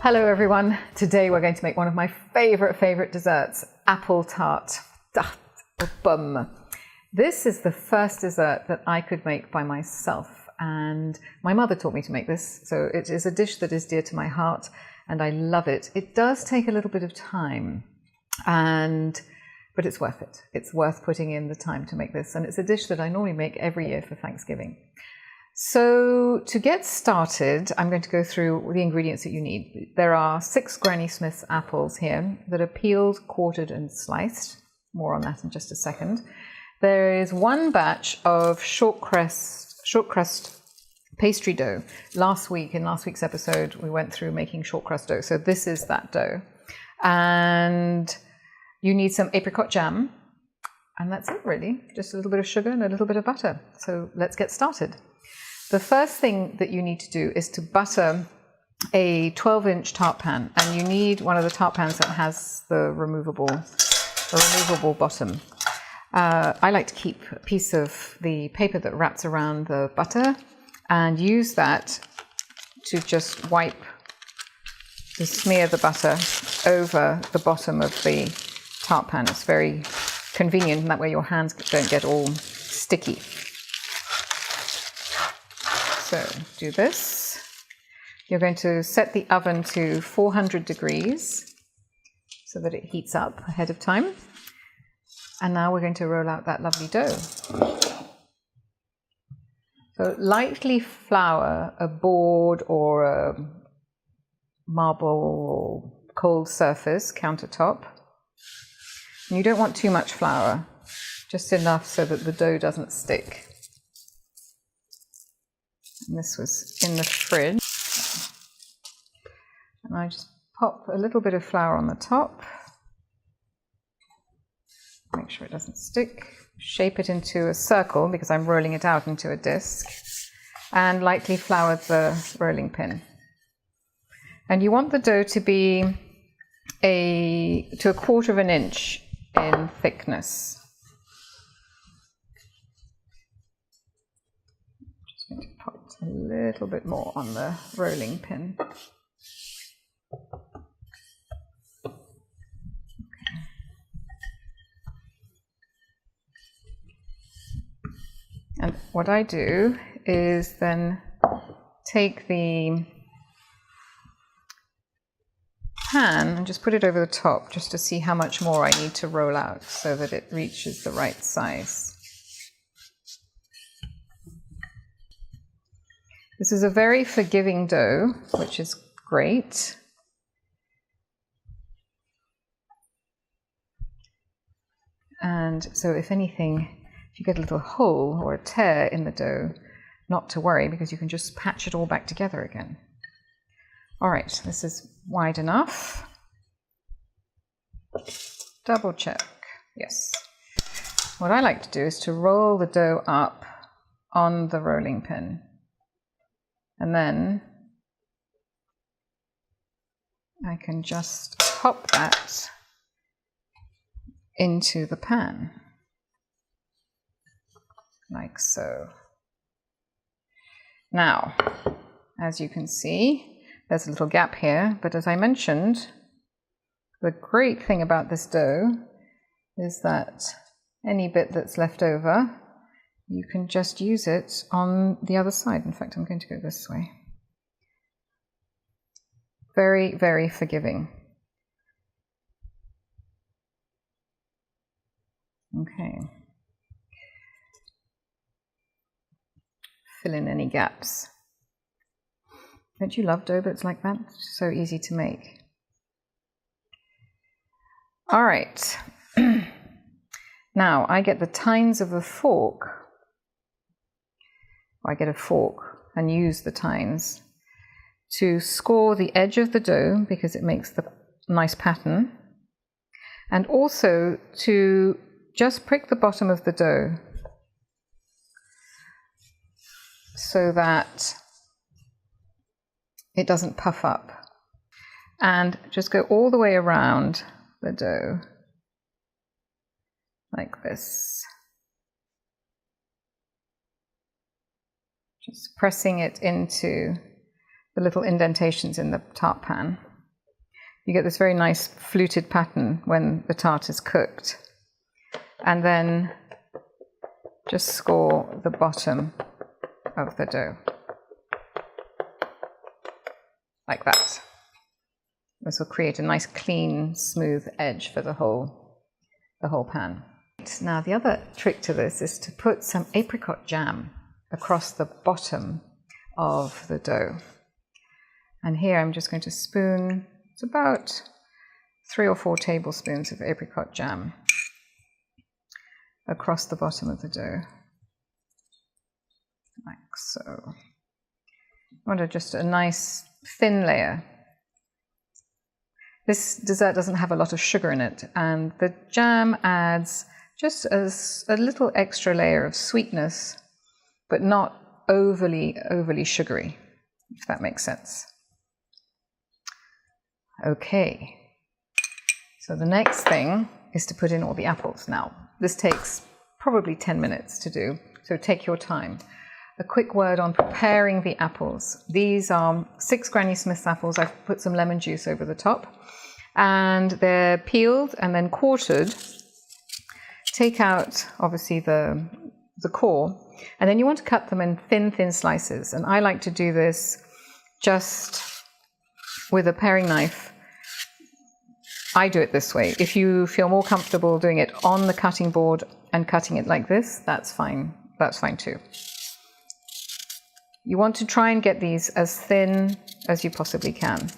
Hello everyone. Today we're going to make one of my favorite desserts, apple tart, Tarte aux Pommes. This is the first dessert that I could make by myself, and my mother taught me to make this, so it is a dish that is dear to my heart and I love it. It does take a little bit of time, but it's worth it. It's worth putting in the time to make this, and it's a dish that I normally make every year for Thanksgiving. So to get started, I'm going to go through the ingredients that you need. There are 6 Granny Smith's apples here that are peeled, quartered and sliced. More on that in just a second. There is 1 batch of short crust pastry dough. In last week's episode, we went through making short crust dough. So this is that dough. And you need some apricot jam. And that's it really. Just a little bit of sugar and a little bit of butter. So let's get started. The first thing that you need to do is to butter a 12-inch tart pan, and you need one of the tart pans that has the removable bottom. I like to keep a piece of the paper that wraps around the butter and use that to just smear the butter over the bottom of the tart pan. It's very convenient, and that way your hands don't get all sticky. So do this. You're going to set the oven to 400 degrees so that it heats up ahead of time. And now we're going to roll out that lovely dough. So lightly flour a board or a marble or cold surface countertop. And you don't want too much flour, just enough so that the dough doesn't stick. And this was in the fridge. And I just pop a little bit of flour on the top. Make sure it doesn't stick. Shape it into a circle because I'm rolling it out into a disc. And lightly flour the rolling pin. And you want the dough to be to a quarter of an inch in thickness. Just going to pop a little bit more on the rolling pin. And what I do is then take the pan and just put it over the top just to see how much more I need to roll out so that it reaches the right size. This is a very forgiving dough, which is great. And so if anything, if you get a little hole or a tear in the dough, not to worry, because you can just patch it all back together again. All right, this is wide enough. Double check, yes. What I like to do is to roll the dough up on the rolling pin. And then I can just pop that into the pan, like so. Now, as you can see, there's a little gap here, but as I mentioned, the great thing about this dough is that any bit that's left over, you can just use it on the other side. In fact, I'm going to go this way. Very, very forgiving. Okay. Fill in any gaps. Don't you love dough bits like that? It's so easy to make. All right. Now I get the tines of a fork. I get a fork and use the tines to score the edge of the dough because it makes the nice pattern, and also to just prick the bottom of the dough so that it doesn't puff up, and just go all the way around the dough like this. Just pressing it into the little indentations in the tart pan. You get this very nice fluted pattern when the tart is cooked. And then just score the bottom of the dough. Like that. This will create a nice clean, smooth edge for the whole pan. Now the other trick to this is to put some apricot jam across the bottom of the dough. And here I'm just going to spoon, it's about 3 or 4 tablespoons of apricot jam across the bottom of the dough, like so. I want just a nice thin layer. This dessert doesn't have a lot of sugar in it, and the jam adds just as a little extra layer of sweetness, but not overly sugary, if that makes sense. Okay, so the next thing is to put in all the apples. Now, this takes probably 10 minutes to do, so take your time. A quick word on preparing the apples. These are 6 Granny Smith's apples. I've put some lemon juice over the top, and they're peeled and then quartered. Take out, obviously, the core, and then you want to cut them in thin slices. And I like to do this just with a paring knife. I do it this way. If you feel more comfortable doing it on the cutting board and cutting it like this, that's fine. That's fine too. You want to try and get these as thin as you possibly can.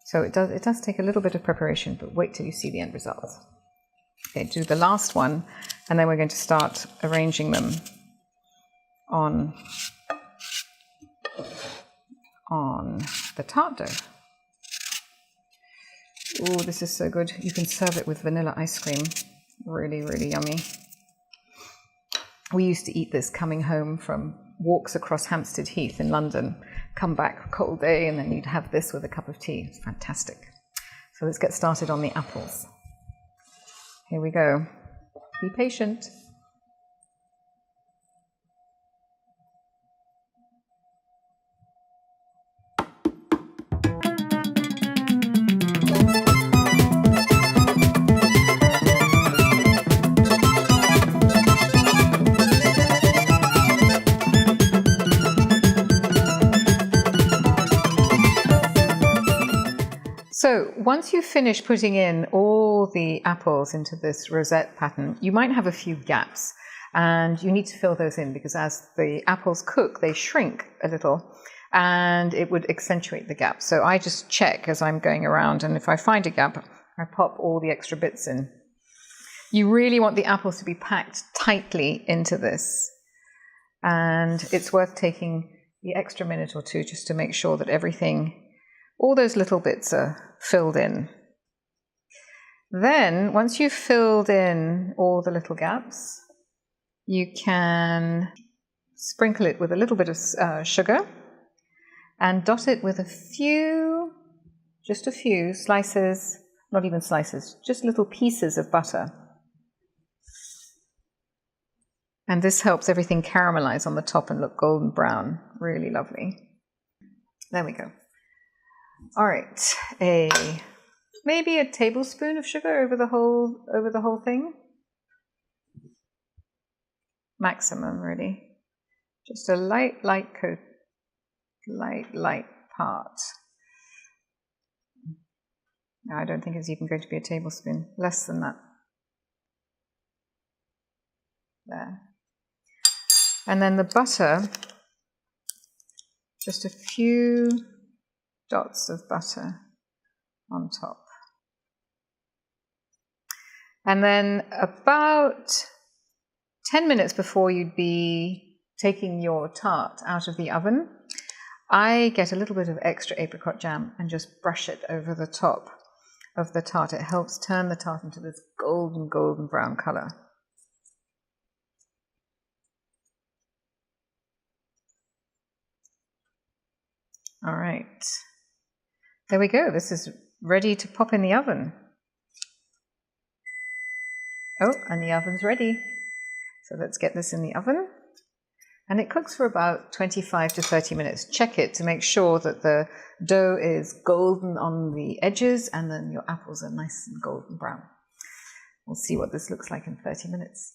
So it does take a little bit of preparation, but wait till you see the end result. Okay, do the last one, and then we're going to start arranging them on the tart dough. Oh, this is so good. You can serve it with vanilla ice cream. Really, really yummy. We used to eat this coming home from walks across Hampstead Heath in London. Come back, cold day, and then you'd have this with a cup of tea. It's fantastic. So let's get started on the apples. Here we go. Be patient. So once you finish putting in all the apples into this rosette pattern, you might have a few gaps, and you need to fill those in because as the apples cook, they shrink a little and it would accentuate the gap. So I just check as I'm going around, and if I find a gap, I pop all the extra bits in. You really want the apples to be packed tightly into this, and it's worth taking the extra minute or two just to make sure that all those little bits are filled in. Then, once you've filled in all the little gaps, you can sprinkle it with a little bit of sugar and dot it with just a few slices, not even slices, just little pieces of butter. And this helps everything caramelize on the top and look golden brown. Really lovely. There we go. All right, maybe a tablespoon of sugar over the whole thing. Maximum, really. Just a light coat, light part. No, I don't think it's even going to be a tablespoon. Less than that. There. And then the butter, just a few dots of butter on top. And then about 10 minutes before you'd be taking your tart out of the oven, I get a little bit of extra apricot jam and just brush it over the top of the tart. It helps turn the tart into this golden brown color. All right. There we go. This is ready to pop in the oven. Oh, and the oven's ready. So let's get this in the oven And it cooks for about 25 to 30 minutes. Check it to make sure that the dough is golden on the edges and then your apples are nice and golden brown. We'll see what this looks like in 30 minutes.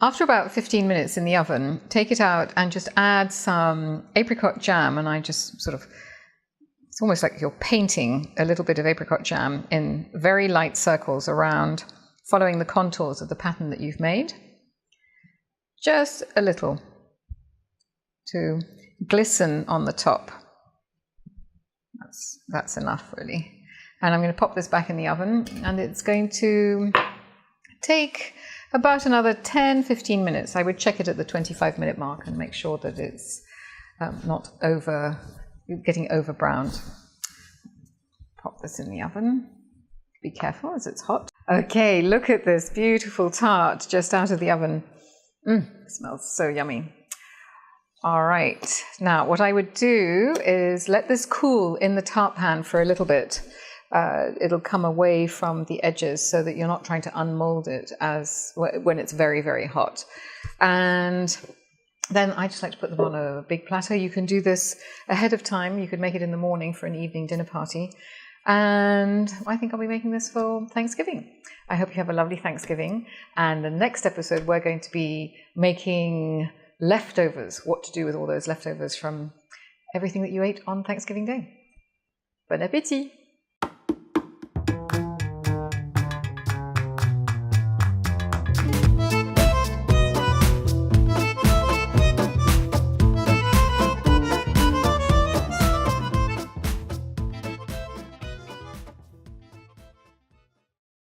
After about 15 minutes in the oven, take it out and just add some apricot jam. And I just it's almost like you're painting a little bit of apricot jam in very light circles around, following the contours of the pattern that you've made. Just a little to glisten on the top. That's enough, really. And I'm going to pop this back in the oven, and it's going to take about another 10-15 minutes. I would check it at the 25-minute mark and make sure that it's not getting over browned. Pop this in the oven. Be careful as it's hot. Okay, look at this beautiful tart just out of the oven. It smells so yummy. All right, now what I would do is let this cool in the tart pan for a little bit. It'll come away from the edges so that you're not trying to unmold it when it's very, very hot. And then I just like to put them on a big platter. You can do this ahead of time. You could make it in the morning for an evening dinner party. And I think I'll be making this for Thanksgiving. I hope you have a lovely Thanksgiving. And the next episode, we're going to be making leftovers, what to do with all those leftovers from everything that you ate on Thanksgiving Day. Bon appétit!